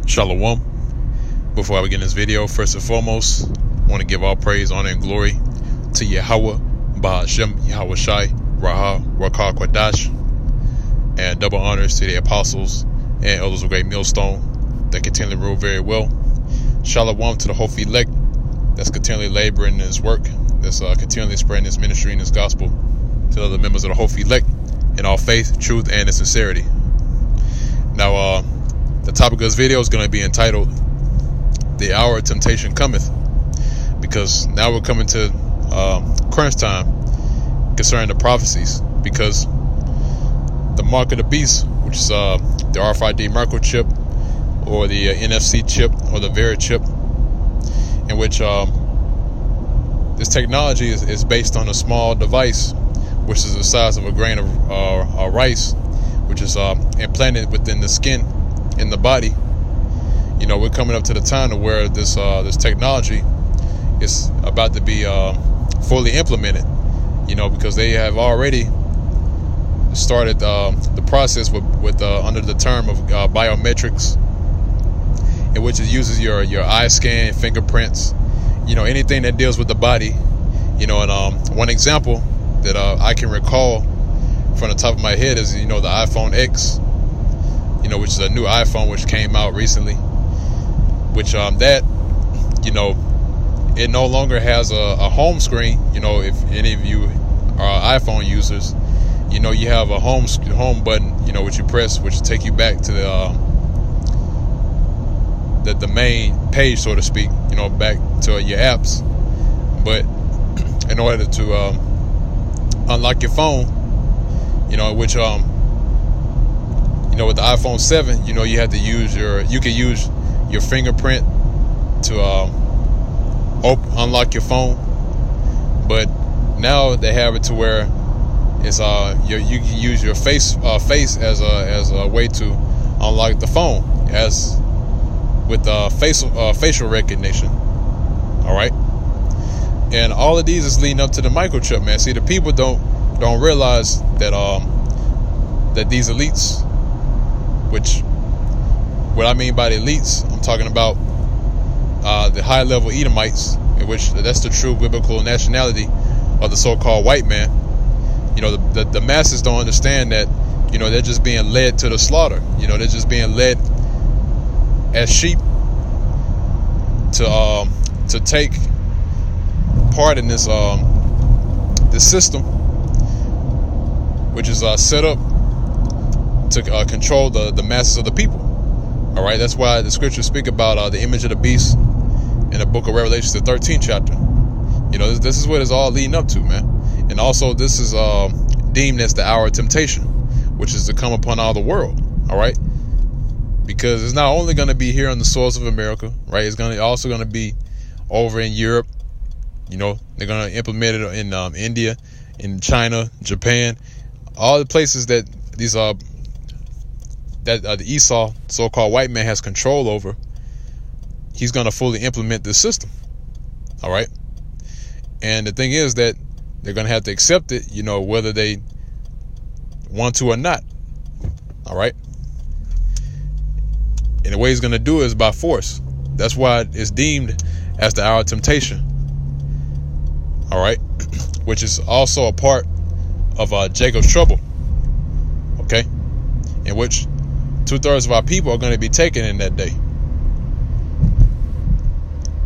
Shalom. Before I begin this video, first and foremost, I want to give all praise, honor, and glory to Yahweh, Bahashem, Yahweh Shai, Raha, Rakah, Kwadash, and double honors to the apostles and elders of Great Millstone that continually rule very well. Shalom to the whole elect that's continually laboring in his work, that's continually spreading his ministry and his gospel to the other members of the whole elect in all faith, truth, and in sincerity. Now, the topic of this video is going to be entitled "The Hour of Temptation Cometh," because now we're coming to crunch time concerning the prophecies, because the mark of the beast, which is the RFID microchip or the NFC chip or the Vera chip, in which this technology is based on a small device which is the size of a grain of rice, which is implanted within the skin in the body. You know, we're coming up to the time to where this technology is about to be fully implemented, you know, because they have already started the process with under the term of biometrics, in which it uses your eye scan, fingerprints, you know, anything that deals with the body, you know. And one example that I can recall from the top of my head is, you know, the iPhone X, you know, which is a new iPhone which came out recently, which that, you know, it no longer has a home screen. You know, if any of you are iPhone users, you know, you have a home button, you know, which you press, which will take you back to the main page, so to speak, you know, back to your apps. But in order to unlock your phone, you know, which you know, with the iPhone 7, you know, you have to use you can use your fingerprint to unlock your phone. But now they have it to where it's you can use your face as a way to unlock the phone, as with facial recognition. All right, and all of these is leading up to the microchip, man. See, the people don't realize that that these elites, which what I mean by the elites, I'm talking about the high level Edomites, in which that's the true biblical nationality of the so-called white man. You know, the masses don't understand that, you know, they're just being led to the slaughter. You know, they're just being led as sheep to take part in this this system, which is set up to control the masses of the people. All right, that's why the scriptures speak about the image of the beast in the book of Revelation, the 13th chapter. You know, this is what it's all leading up to, man. And also, this is deemed as the hour of temptation, which is to come upon all the world. All right, because it's not only going to be here on the soils of America, right? It's also going to be over in Europe. You know, they're going to implement it in India, in China, Japan, all the places that these that the Esau, so-called white man, has control over. He's going to fully implement this system. All right, and the thing is that they're going to have to accept it, you know, whether they want to or not. All right, and the way he's going to do it is by force. That's why it's deemed as the hour of temptation. All right, which is also a part of Jacob's trouble. Okay, in which 2/3 of our people are going to be taken in that day.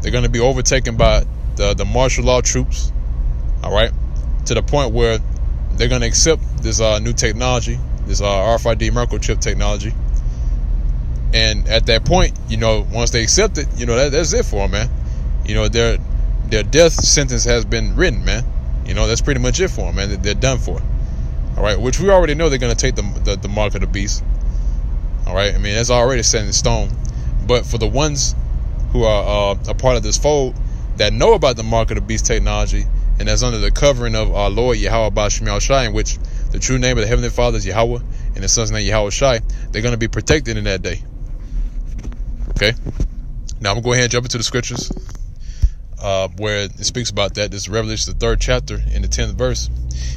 They're going to be overtaken by the martial law troops. All right, to the point where they're going to accept this new technology, this RFID microchip technology. And at that point, you know, once they accept it, you know, that's it for them, man. You know, their death sentence has been written, man. You know, that's pretty much it for them, man. They're done for. All right, which we already know they're going to take the mark of the beast. All right, I mean, that's already set in stone. But for the ones who are a part of this fold that know about the mark of the beast technology, and that's under the covering of our Lord Yahweh Bashim Shai, in which the true name of the Heavenly Father is Yahweh and the Son's name Yahweh Shai, they're going to be protected in that day. Okay, now I'm going to go ahead and jump into the scriptures where it speaks about that. This is Revelation, the 3rd chapter, in the 10th verse,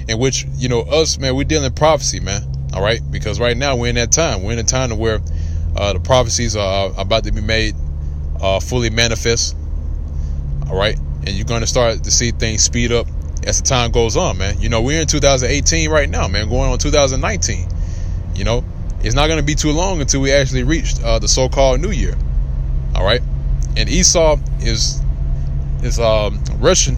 in which, you know, us, man, we're dealing in prophecy, man. All right, because right now we're in that time. We're in a time where The prophecies are about to be made fully manifest. All right, and you're going to start to see things speed up as the time goes on, man. You know, we're in 2018 right now, man, going on 2019. You know, it's not going to be too long until we actually reach the so-called New Year. All right, and Esau is rushing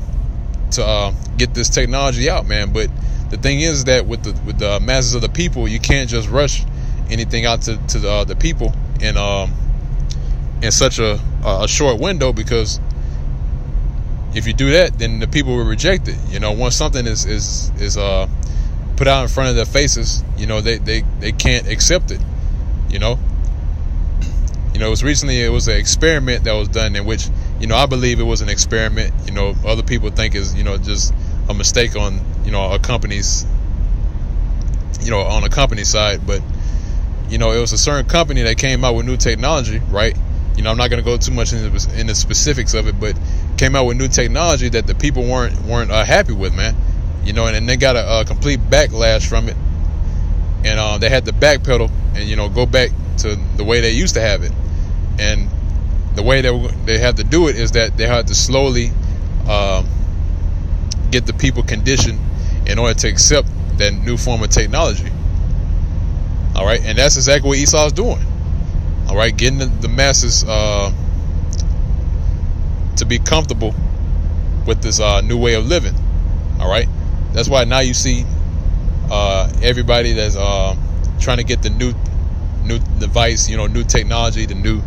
to get this technology out, man. But the thing is that with the masses of the people, you can't just rush anything out to the people in such a short window, because if you do that, then the people will reject it. You know, once something is put out in front of their faces, you know, they can't accept it. You know, it was an experiment that was done in which, you know, I believe it was an experiment. You know, other people think is, you know, just a mistake on, you know, a company's, you know, on a company side. But, you know, it was a certain company that came out with new technology, right? You know, I'm not going to go too much in the specifics of it, but came out with new technology that the people weren't happy with, man. You know, and they got a complete backlash from it, and they had to backpedal and, you know, go back to the way they used to have it. And the way they had to do it is that they had to slowly get the people conditioned in order to accept that new form of technology. All right, and that's exactly what Esau's doing. All right, getting the masses to be comfortable with this new way of living. All right, that's why now you see everybody that's trying to get the new device, you know, new technology, the new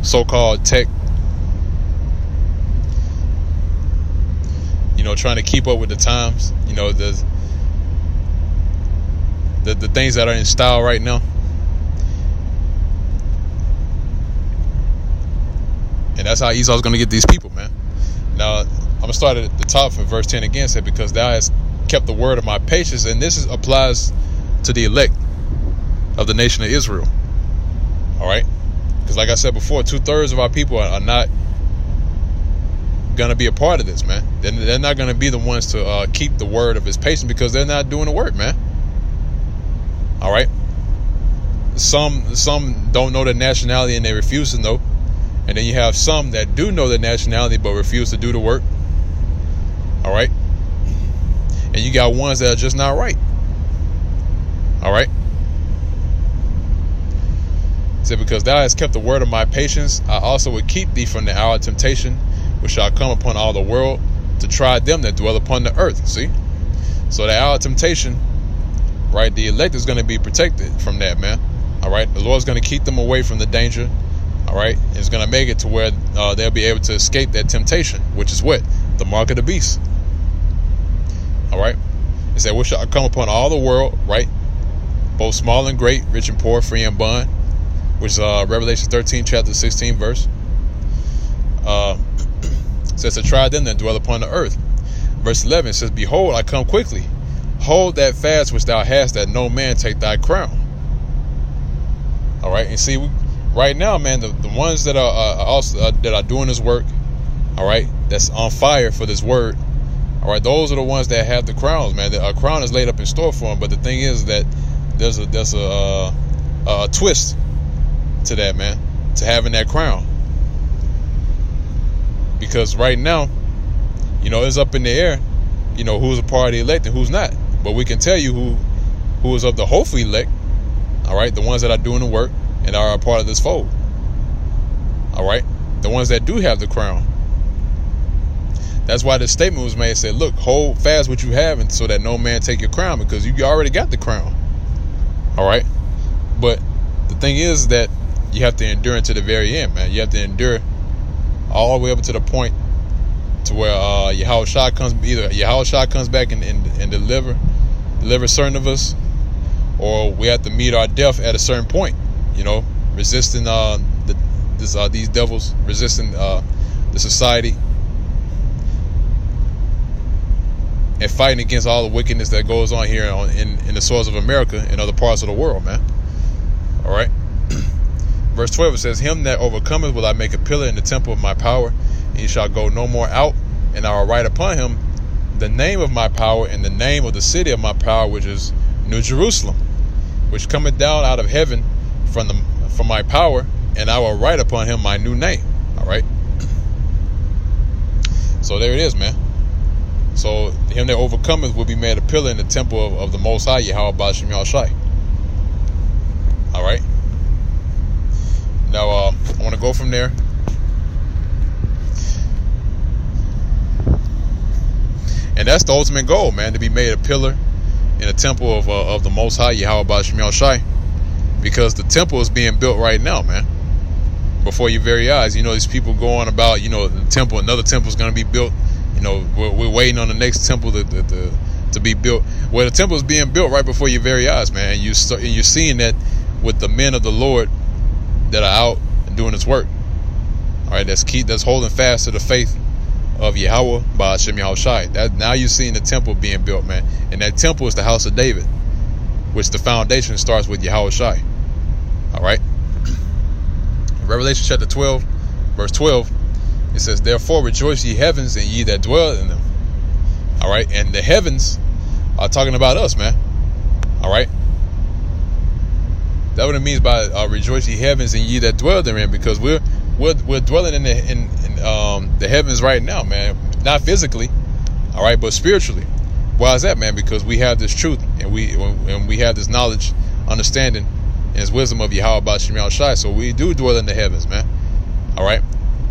so-called tech. You know, trying to keep up with the times. You know, the things that are in style right now. And that's how Esau's going to get these people, man. Now, I'm going to start at the top from verse 10 again. Said, because thou hast kept the word of my patience. And this applies to the elect of the nation of Israel. All right? Because like I said before, 2/3 of our people are not going to be a part of this, man. They're not going to be the ones to keep the word of his patience, because they're not doing the work, man. All right? Some don't know their nationality and they refuse to know. And then you have some that do know their nationality but refuse to do the work. All right? And you got ones that are just not right. All right? It said, because thou hast kept the word of my patience, I also will keep thee from the hour of temptation, which shall come upon all the world, to try them that dwell upon the earth. See? So the hour of temptation, right? The elect is going to be protected from that, man. All right? The Lord's going to keep them away from the danger. All right, it's going to make it to where they'll be able to escape that temptation, which is what? The mark of the beast. All right, it said, which shall come upon all the world, right? Both small and great, rich and poor, free and bond, which is Revelation 13, chapter 16, verse. It says to try them that dwell upon the earth. Verse 11 says, behold, I come quickly. Hold that fast which thou hast, that no man take thy crown. All right, and see, right now, man, the ones that are also that are doing this work, all right, that's on fire for this word, all right, those are the ones that have the crowns, man. A crown is laid up in store for them. But the thing is that there's a twist to that, man, to having that crown, because right now, you know, it's up in the air, you know, who's a part of the elect and who's not. But we can tell you who is of the hopeful elect, all right, the ones that are doing the work and are a part of this fold. All right, the ones that do have the crown. That's why the statement was made. Said, look, hold fast what you have, and so that no man take your crown, because you already got the crown. All right, but the thing is that you have to endure until the very end, man. You have to endure all the way up to the point to where Yahushua comes back and deliver certain of us, or we have to meet our death at a certain point. You know, resisting these devils, resisting the society, and fighting against all the wickedness that goes on here in the soils of America and other parts of the world, man. All right. Verse 12, it says, him that overcometh will I make a pillar in the temple of my power, and he shall go no more out, and I will write upon him the name of my power and the name of the city of my power, which is New Jerusalem, which cometh down out of heaven from from my power, and I will write upon him my new name. All right. So there it is, man. So him that overcometh will be made a pillar in the temple of the Most High, Yahweh Ba'ashem Yahushai. All right. Now I want to go from there. And that's the ultimate goal, man, to be made a pillar in the temple of the Most High, Yahweh Ba'ashem Yahushai. Because the temple is being built right now, man, before your very eyes. You know, these people going about, you know, the temple, another temple is going to be built. You know, we're waiting on the next temple to be built. Well, the temple is being built right before your very eyes, man. And you're seeing that with the men of the Lord that are out and doing His work. All right, that's holding fast to the faith of Yahweh Ba'ashem Yahushai. That now you're seeing the temple being built, man. And that temple is the house of David, which the foundation starts with Yahushai. All right. Revelation chapter 12, verse 12. It says, therefore rejoice ye heavens, and ye that dwell in them. All right. And the heavens are talking about us, man. All right. That's what it means by rejoice ye heavens and ye that dwell therein, because we're dwelling in the heavens right now, man. Not physically, all right, but spiritually. Why is that, man? Because we have this truth, and we have this knowledge, understanding, and His wisdom of Yahweh Ba'ashem Yahushai. So we do dwell in the heavens, man. All right,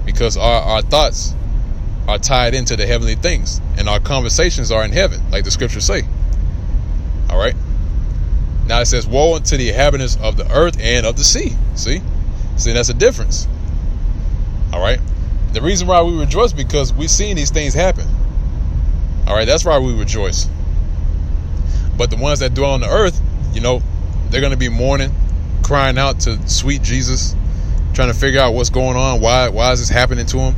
because our thoughts are tied into the heavenly things, and our conversations are in heaven, like the scriptures say. All right. Now it says, woe unto the inhabitants of the earth and of the sea. See, that's a difference. All right. The reason why we rejoice because we've seen these things happen. All right. That's why we rejoice. But the ones that dwell on the earth, you know, they're going to be mourning, crying out to sweet Jesus, trying to figure out what's going on. Why is this happening to them?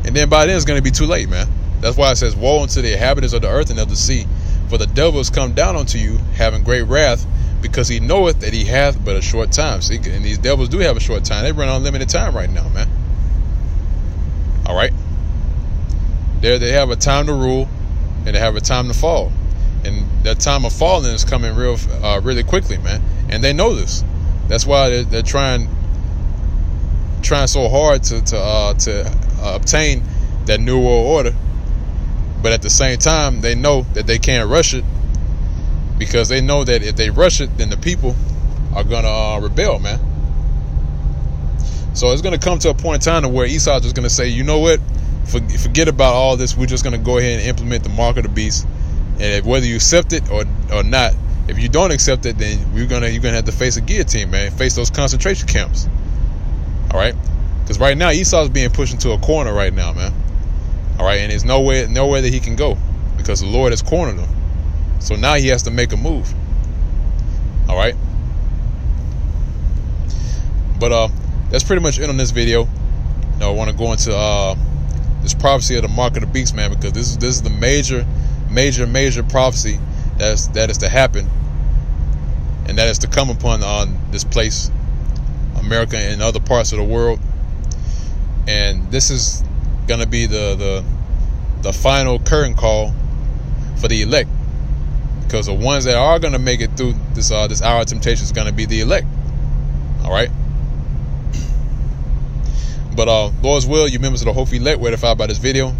And then by then it's going to be too late, man. That's why it says, woe unto the inhabitants of the earth and of the sea. For the devil has come down unto you, having great wrath, because he knoweth that he hath but a short time. See, and these devils do have a short time. They run on limited time right now, man. All right. They have a time to rule, and they have a time to fall. And that time of falling is coming really quickly, man. And they know this. That's why they're trying so hard to obtain that new world order. But at the same time, they know that they can't rush it, because they know that if they rush it, then the people are gonna rebel, man. So it's gonna come to a point in time where Esau's just gonna say, you know what, forget about all this. We're just gonna go ahead and implement the mark of the beast, and whether you accept it or not, if you don't accept it, then you're gonna have to face a guillotine, man. Face those concentration camps. All right, because right now Esau's being pushed into a corner right now, man. All right, and there's nowhere that he can go, because the Lord has cornered him. So now he has to make a move. All right. But that's pretty much it on this video. You know, I want to go into this prophecy of the mark of the beast, man, because this is the major prophecy that is to happen, and that is to come upon this place, America, and other parts of the world. And this is gonna be the final curtain call for the elect, because the ones that are gonna make it through this hour of temptation is gonna be the elect. All right. But Lord's will, you members of the Hope Elect, were edified by this video.